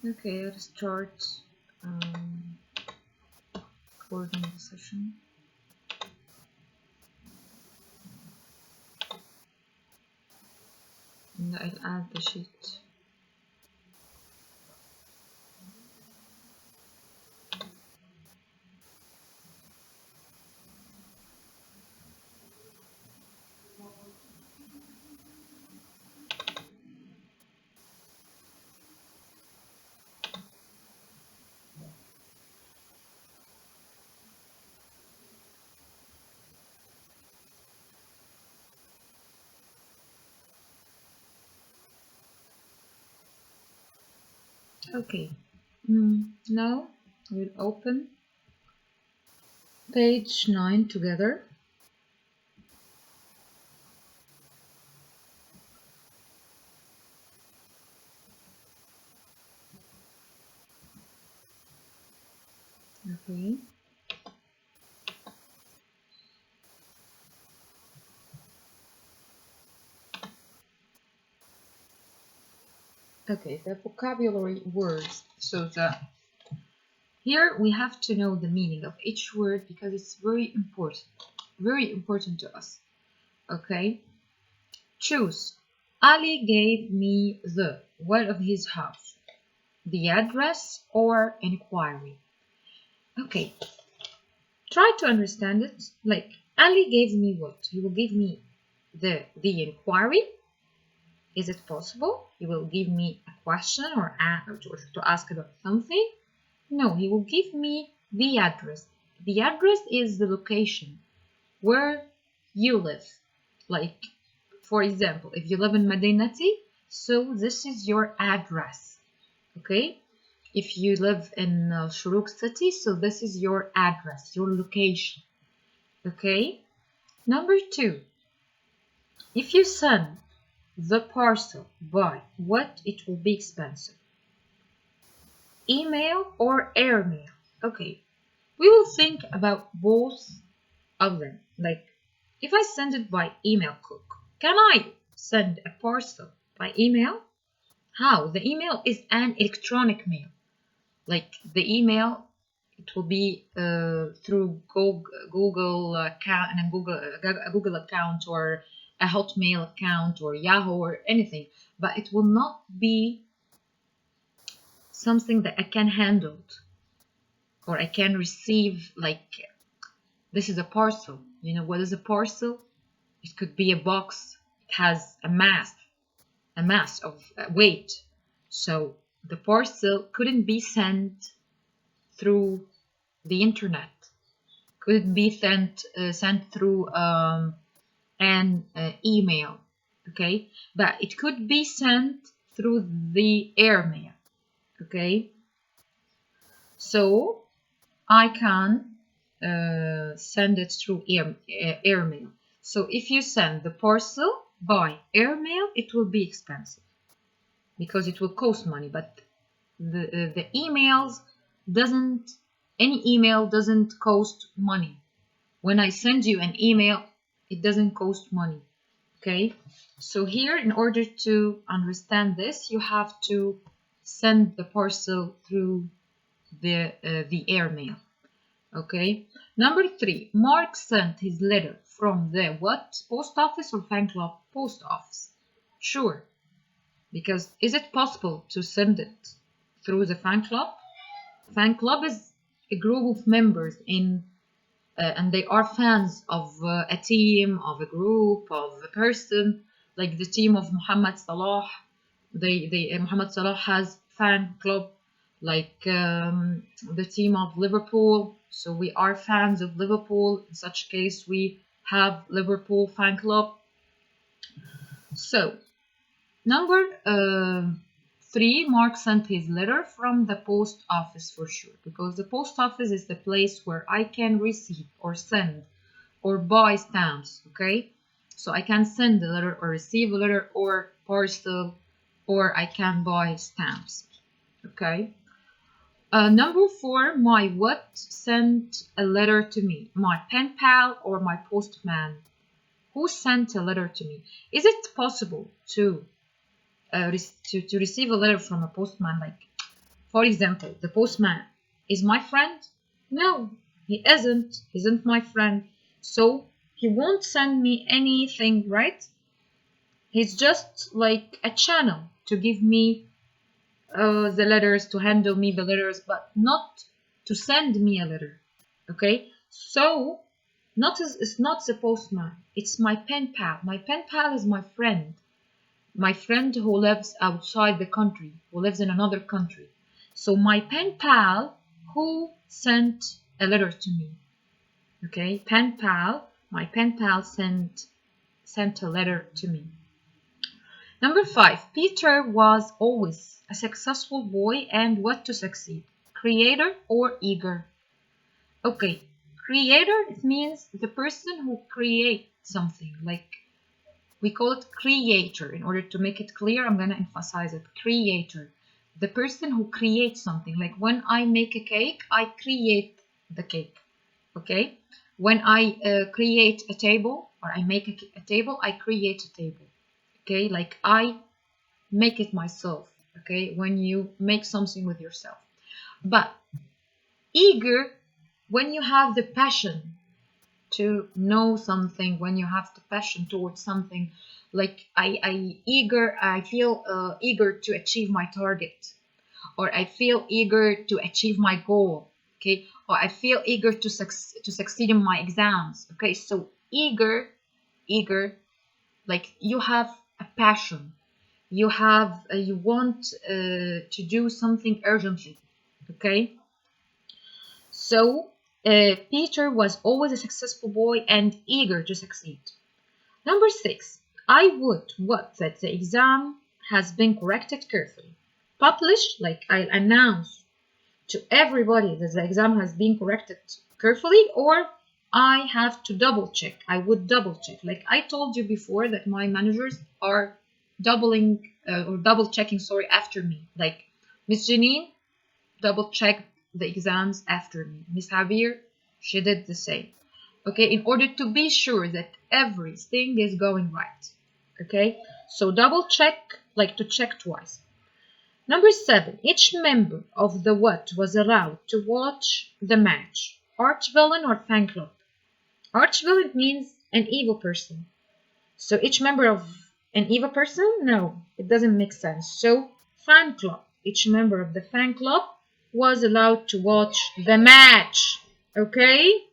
Okay, let's start recording the session. And I'll add the sheet. Okay, now we'll open page 9 together. Okay. Okay, the vocabulary words. So here we have to know the meaning of each word because it's very important to us. Okay, choose. Ali gave me the what of his house, the address or inquiry. Okay, try to understand it. Like Ali gave me what? He will give me the inquiry. Is it possible? He will give me a question or to ask about something. No, he will give me the address. The address is the location where you live. Like, for example, if you live in Madinati, so this is your address. Okay? If you live in Shuruk city, so this is your address, your location. Okay? Number 2, if you send the parcel by what, it will be expensive. Email or airmail. Okay, we will think about both of them. Like, if I send it by email, can I send a parcel by email? How? The email is an electronic mail. Like the email, it will be through Google account and a Google account or a Hotmail account or Yahoo or anything, but it will not be something that I can handle or I can receive. Like, this is a parcel. You know what is a parcel? It could be a box. It has a mass of weight. So the parcel couldn't be sent through the internet. Couldn't be sent through an email. Okay, but it could be sent through the airmail. Okay, so I can send it through airmail. So if you send the parcel by airmail, it will be expensive because it will cost money. But the emails doesn't. Any email doesn't cost money. When I send you an email, it doesn't cost money. Okay. So here, in order to understand this, you have to send the parcel through the airmail. Okay. Number 3, Mark sent his letter from the what? Post office or fan club? Post office. Sure. Because is it possible to send it through the fan club? Fan club is a group of members and they are fans of a team, of a group, of a person. Like the team of Muhammad Salah. Muhammad Salah has fan club. Like the team of Liverpool. So we are fans of Liverpool. In such case, we have Liverpool fan club. So number 3, Mark sent his letter from the post office for sure, because the post office is the place where I can receive or send or buy stamps. Okay, so I can send a letter or receive a letter or parcel, or I can buy stamps. Okay. Number 4, my what sent a letter to me? My pen pal or my postman? Who sent a letter to me? Is it possible to receive a letter from a postman? Like, For example, the postman is my friend? No, he isn't. He isn't my friend. So he won't send me anything, right? He's just like a channel to give me the letters, to handle me the letters, but not to send me a letter. Okay? So it's not the postman. It's my pen pal. My pen pal is my friend. My friend who lives outside the country, who lives in another country. So my pen pal who sent a letter to me. Okay, pen pal, my pen pal sent a letter to me. Number 5, Peter was always a successful boy and what to succeed? Creator or eager? Okay, creator, it means the person who creates something, like we call it creator. In order to make it clear, I'm going to emphasize it. Creator. The person who creates something. Like when I make a cake, I create the cake. Okay? When I create a table, or I make a table, I create a table. Okay? Like I make it myself. Okay? When you make something with yourself. But eager, when you have the passion to know something, when you have the passion towards something, like I feel eager to achieve my target, or I feel eager to achieve my goal, okay, or I feel eager to succeed in my exams, okay. So eager, like you have a passion, you want to do something urgently, okay. So Peter was always a successful boy and eager to succeed. Number 6, I would what that the exam has been corrected carefully. Publish, like I'll announce to everybody that the exam has been corrected carefully, or I have to double check. I would double check. Like I told you before that my managers are double checking, sorry, after me. Like Miss Janine double check the exams after me. Miss Javier, she did the same. Okay, in order to be sure that everything is going right. Okay, so double check, like to check twice. Number 7, each member of the what was allowed to watch the match. Arch villain or fan club? Arch villain means an evil person. So each member of an evil person? No, it doesn't make sense. So fan club. Each member of the fan club was allowed to watch the match. Okay?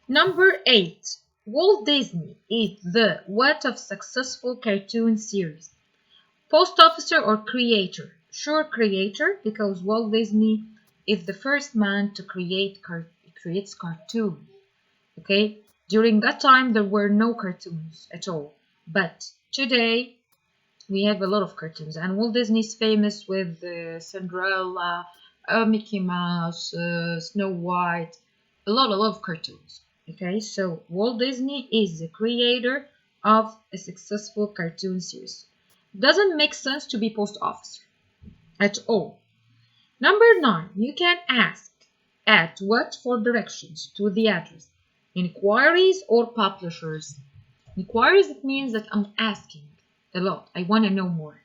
Number 8. Walt Disney is the what of successful cartoon series? Post officer or creator? Sure, creator, because Walt Disney is the first man to creates cartoon. Okay? During that time, there were no cartoons at all. But today, we have a lot of cartoons, and Walt Disney is famous with Cinderella, Mickey Mouse, Snow White, a lot of cartoons. Okay, so Walt Disney is the creator of a successful cartoon series. Doesn't make sense to be post officer at all. Number 9, you can ask at what for directions to the address. Inquiries or publishers? Inquiries, it means that I'm asking a lot. I want to know more.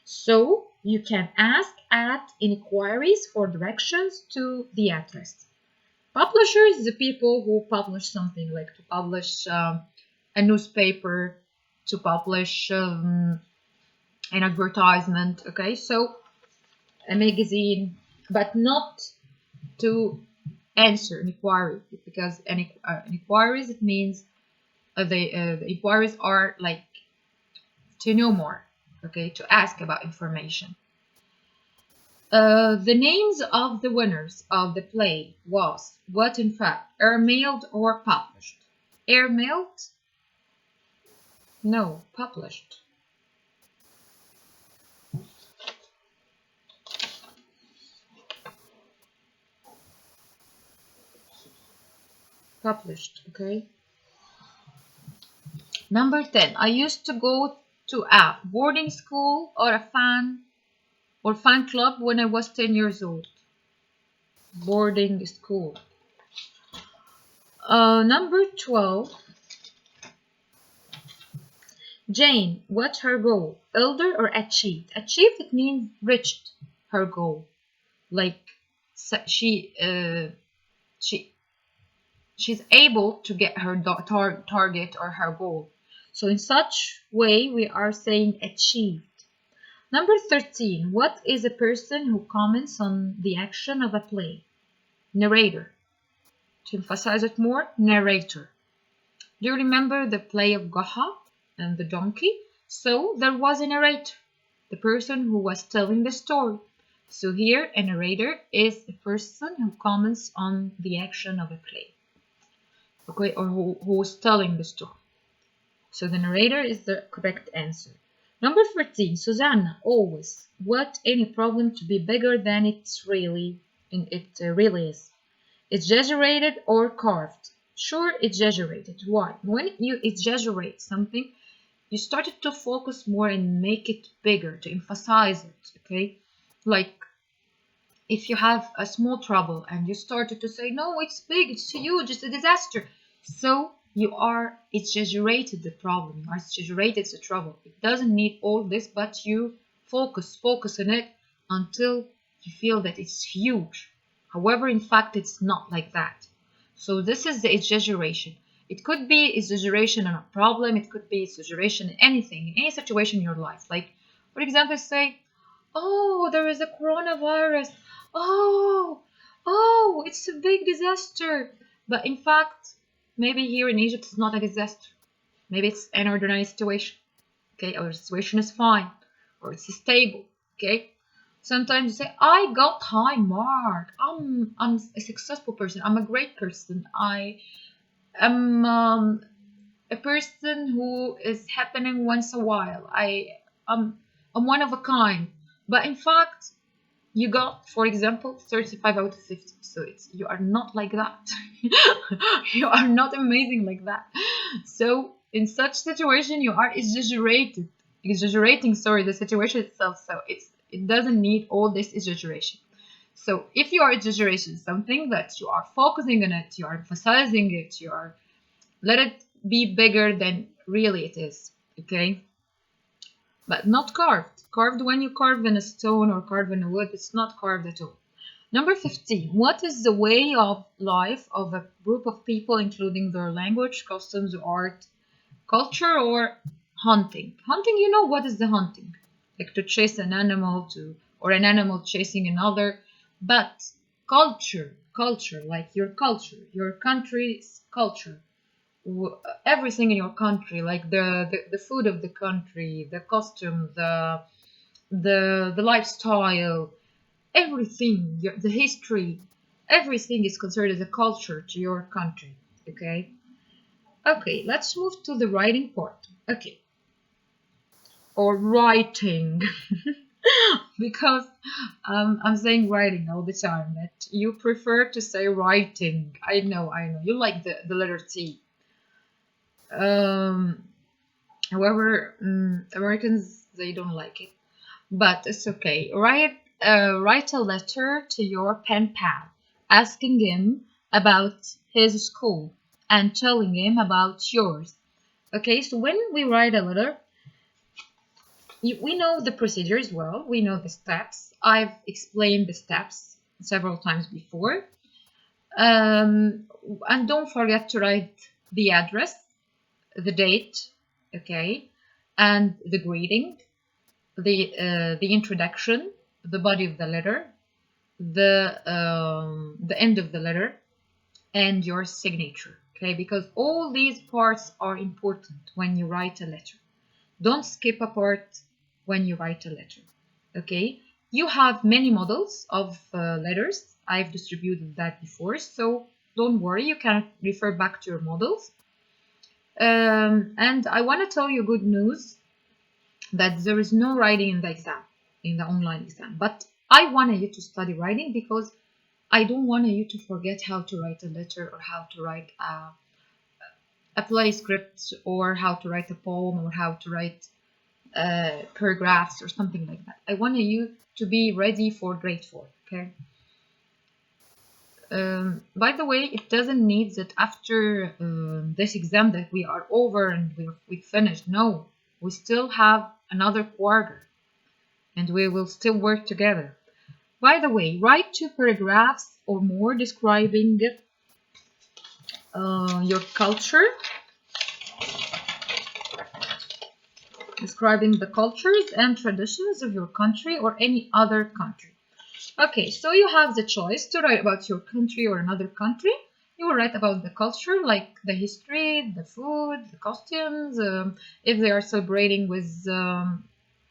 So you can ask at inquiries for directions to the address. Publishers, the people who publish something, like to publish a newspaper, to publish an advertisement, okay, so a magazine, but not to answer an inquiry, because inquiries, it means the inquiries are like to know more, okay, to ask about information. The names of the winners of the play was what in fact? Airmailed or published? Airmailed? No, published. Published, okay. Number 10, I used to go to a boarding school or a fan club when I was 10 years old. Boarding school. Number 12, Jane, what's her goal? Elder or achieved? Achieved, it means reached her goal. Like she she's able to get her target or her goal. So in such way, we are saying achieved. Number 13. What is a person who comments on the action of a play? Narrator. To emphasize it more, narrator. Do you remember the play of Gaha and the donkey? So there was a narrator, the person who was telling the story. So here a narrator is a person who comments on the action of a play. Okay, or who is telling the story. So the narrator is the correct answer. Number 14, Susanna, always. What any problem to be bigger than it really is? Exaggerated or carved? Sure, exaggerated. Why? When you exaggerate something, you started to focus more and make it bigger, to emphasize it, okay? Like if you have a small trouble and you started to say, no, it's big, it's huge, it's a disaster. So you are exaggerated the problem, you are exaggerated the trouble. It doesn't need all this, but you focus on it until you feel that it's huge. However, in fact, it's not like that. So this is the exaggeration. It could be exaggeration on a problem, it could be exaggeration in anything, in any situation in your life. Like, for example, say, oh, there is a coronavirus. Oh, it's a big disaster. But in fact, maybe here in Egypt it's not a disaster. Maybe it's an ordinary situation. Okay, or the situation is fine, or it's stable. Okay. Sometimes you say, I got high mark. I'm a successful person. I'm a great person. I am a person who is happening once a while. I'm one of a kind. But in fact, you got, for example, 35 out of 50. So you are not like that. You are not amazing like that. So in such situation, you are exaggerating the situation itself. So it doesn't need all this exaggeration. So if you are exaggerating something, that you are focusing on it, you are emphasizing it, you are let it be bigger than really it is. Okay. But not carved. Carved, when you carve in a stone or carve in a wood, it's not carved at all. Number 15. What is the way of life of a group of people, including their language, customs, art, culture, or hunting? Hunting, you know what is the hunting? Like to chase an animal or an animal chasing another. But culture, like your country's culture, everything in your country, like the food of the country, the costume, the lifestyle, everything, the history, everything is considered as a culture to your country. Okay, let's move to the writing part. Okay, or writing. Because I'm saying writing all the time, that you prefer to say writing. I know you like the letter T. However, Americans, they don't like it, but it's okay. Write a letter to your pen pal, asking him about his school and telling him about yours. Okay, so when we write a letter, we know the procedure as well. We know the steps. I've explained the steps several times before. And don't forget to write the address, the date, okay, and the greeting, the introduction, the body of the letter, the end of the letter, and your signature. Okay, because all these parts are important when you write a letter. Don't skip a part when you write a letter. Okay, you have many models of letters. I've distributed that before, so don't worry, you can refer back to your models. And I want to tell you good news, that there is no writing in the exam, in the online exam. But I wanted you to study writing because I don't want you to forget how to write a letter, or how to write a play script, or how to write a poem, or how to write paragraphs or something like that. I wanted you to be ready for grade 4, okay? By the way, it doesn't need that after this exam that we are over and we finished. No, We still have another quarter, and we will still work together. By the way, write 2 paragraphs or more describing your culture, describing the cultures and traditions of your country or any other country. Okay, so you have the choice to write about your country or another country. You will write about the culture, like the history, the food, the costumes, if they are celebrating with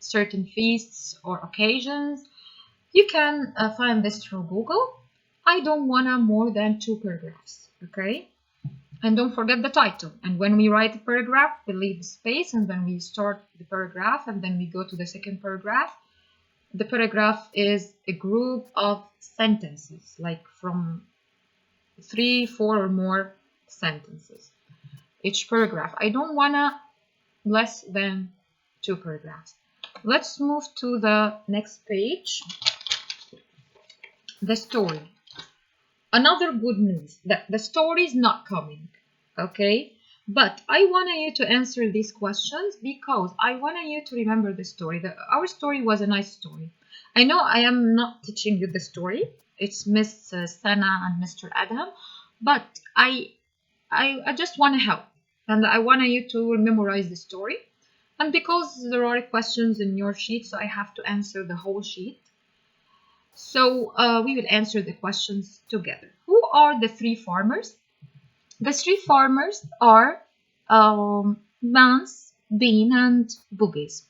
certain feasts or occasions. You can find this through Google. I don't want more than 2 paragraphs, okay? And don't forget the title. And when we write a paragraph, we leave the space, and then we start the paragraph, and then we go to the second paragraph. The paragraph is a group of sentences, like from 3, 4 or more sentences. Each paragraph. I don't want less than 2 paragraphs. Let's move to the next page. The story. Another good news that the story is not coming, okay? But I want you to answer these questions because I want you to remember the story. Our story was a nice story. I know I am not teaching you the story. It's Miss Sana and Mr. Adam, but I just want to help, and I want you to memorize the story. And because there are questions in your sheet, so I have to answer the whole sheet. So we will answer the questions together. Who are the 3 farmers? The 3 farmers are Vance, Bean, and Boogies.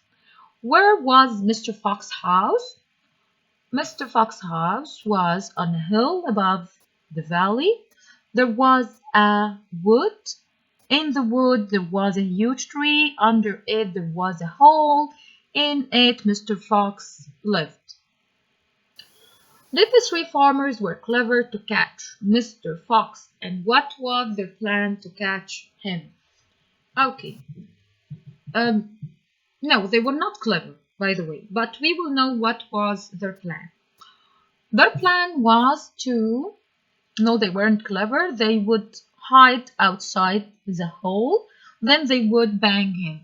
Where was Mr. Fox's house? Mr. Fox's house was on a hill above the valley. There was a wood. In the wood there was a huge tree. Under it there was a hole. In it Mr. Fox lived. Did the 3 farmers were clever to catch Mr. Fox, and what was their plan to catch him? Okay. No, they were not clever, by the way, but we will know what was their plan. Their plan was to, no, they weren't clever. They would hide outside the hole, then they would bang him.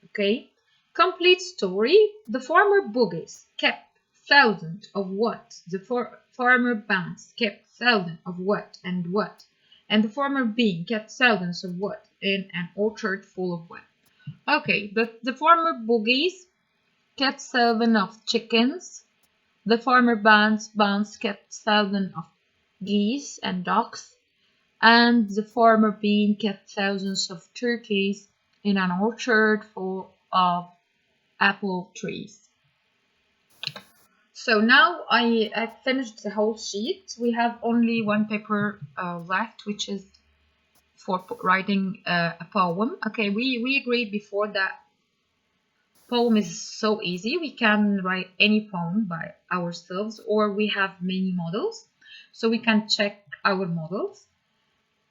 Okay. Complete story. The farmer Boogies kept thousands of what? The farmer Vance kept thousands of what and what? And the farmer Bean kept thousands of what in an orchard full of what? Okay, the farmer Boogies kept thousands of chickens. The farmer Vance kept thousands of geese and ducks. And the farmer Bean kept thousands of turkeys in an orchard full of apple trees. So now I finished the whole sheet. We have only 1 paper left, which is for writing a poem. Okay, we agreed before that poem is so easy. We can write any poem by ourselves, or we have many models, so we can check our models.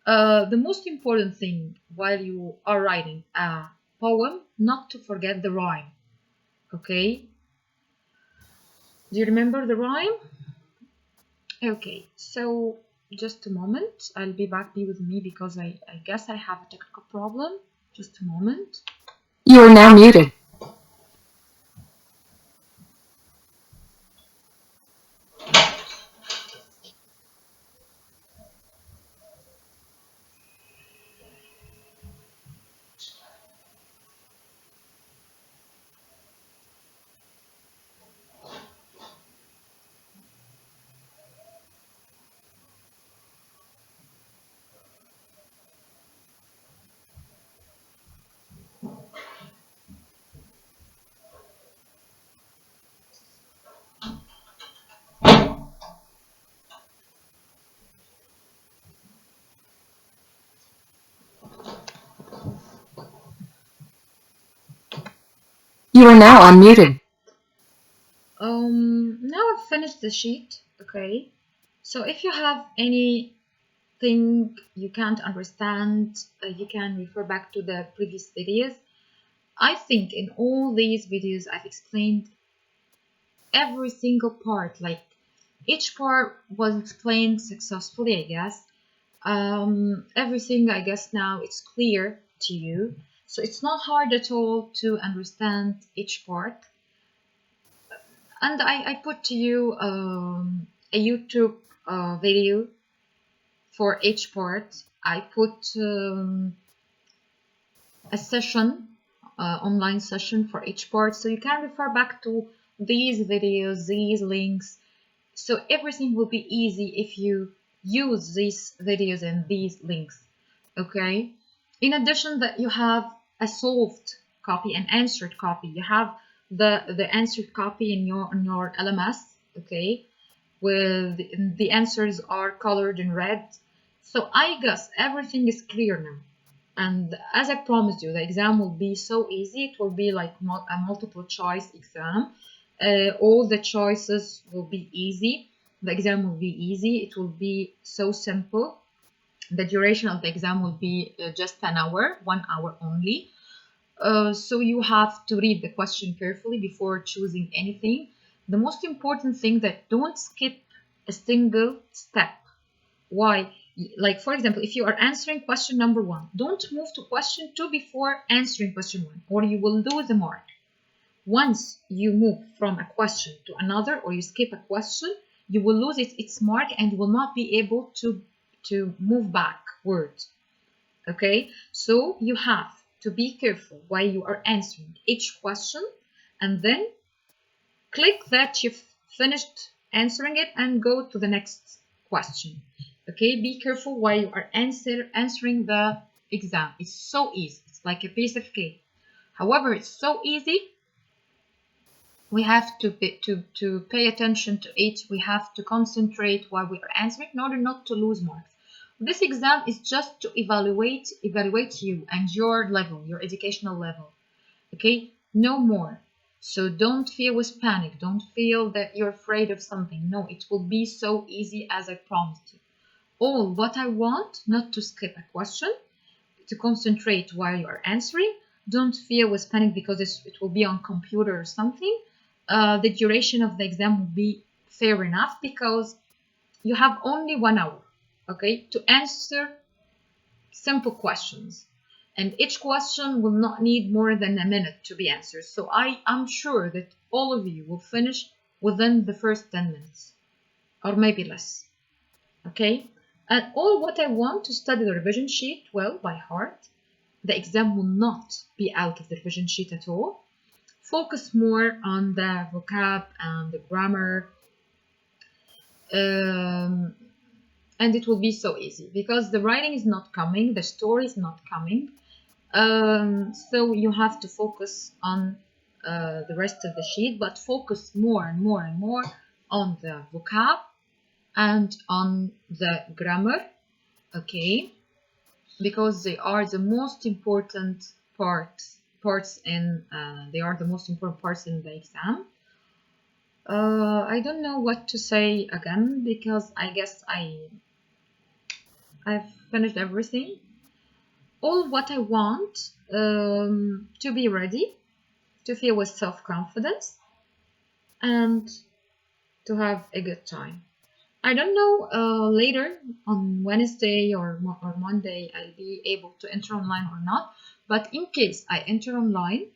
The most important thing while you are writing a poem, not to forget the rhyme. Okay? Do you remember the rhyme? Okay, so just a moment. I'll be back. Be with me because I guess I have a technical problem. Just a moment. You are now muted. You are now unmuted. Now I've finished the sheet. Okay, so if you have anything you can't understand, you can refer back to the previous videos. I think in all these videos I've explained every single part, like each part was explained successfully, I guess. Everything, I guess now it's clear to you. So it's not hard at all to understand each part. And I put to you a YouTube video for each part. I put a session, online session for each part, so you can refer back to these videos, these links. So everything will be easy if you use these videos and these links. Okay. In addition, that you have a solved copy and answered copy. You have the answered copy in your LMS. Okay, with the answers are colored in red. So I guess everything is clear now. And as I promised you, the exam will be so easy. It will be like a multiple choice exam. All the choices will be easy. The exam will be easy. It will be so simple. The duration of the exam will be just an hour, 1 hour only. So you have to read the question carefully before choosing anything. The most important thing, that don't skip a single step. Why? Like, for example, if you are answering question number 1, don't move to question 2 before answering question 1, or you will lose the mark. Once you move from a question to another, or you skip a question, you will lose its mark and will not be able to move backward. Okay, so you have to be careful while you are answering each question, and then click that you've finished answering it and go to the next question. Okay, be careful while you are answering the exam. It's so easy. It's like a piece of cake. However, it's so easy. We have to pay attention to it. We have to concentrate while we are answering in order not to lose marks. This exam is just to evaluate you and your level, your educational level. Okay, no more. So don't feel with panic. Don't feel that you're afraid of something. No, it will be so easy as I promised you. All what I want, not to skip a question, to concentrate while you are answering. Don't feel with panic because it will be on computer or something. The duration of the exam will be fair enough because you have only 1 hour, okay, to answer simple questions. And each question will not need more than a minute to be answered. So I'm sure that all of you will finish within the first 10 minutes or maybe less. Okay? And all what I want to study the revision sheet well by heart. The exam will not be out of the revision sheet at all. Focus more on the vocab and the grammar. And it will be so easy because the writing is not coming, the story is not coming. So you have to focus on the rest of the sheet, but focus more and more and more on the vocab and on the grammar, okay, because they are the most important parts in the exam. I don't know what to say again because I guess I've finished everything. All what I want to be ready, to feel with self-confidence, and to have a good time. I don't know later on Wednesday or Monday I'll be able to enter online or not, but in case I enter online,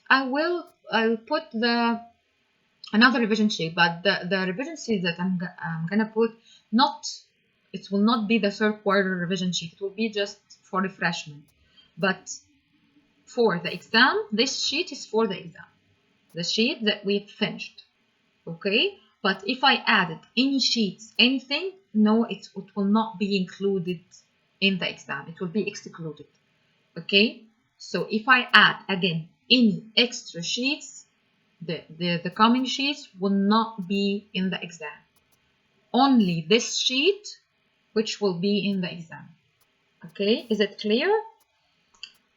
I'll put another revision sheet, but the revision sheet that I'm gonna put, it will not be the third quarter revision sheet. It will be just for refreshment. But for the exam, this sheet is for the exam, the sheet that we've finished. Okay, but if I added any sheets, anything, no, it will not be included in the exam. It will be excluded. Okay, so if I add again any extra sheets, the coming sheets will not be in the exam. Only this sheet which will be in the exam. Okay, is it clear?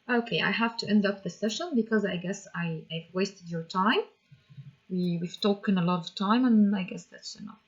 Okay, I have to end up the session because I guess I've wasted your time. We've taken a lot of time and I guess that's enough.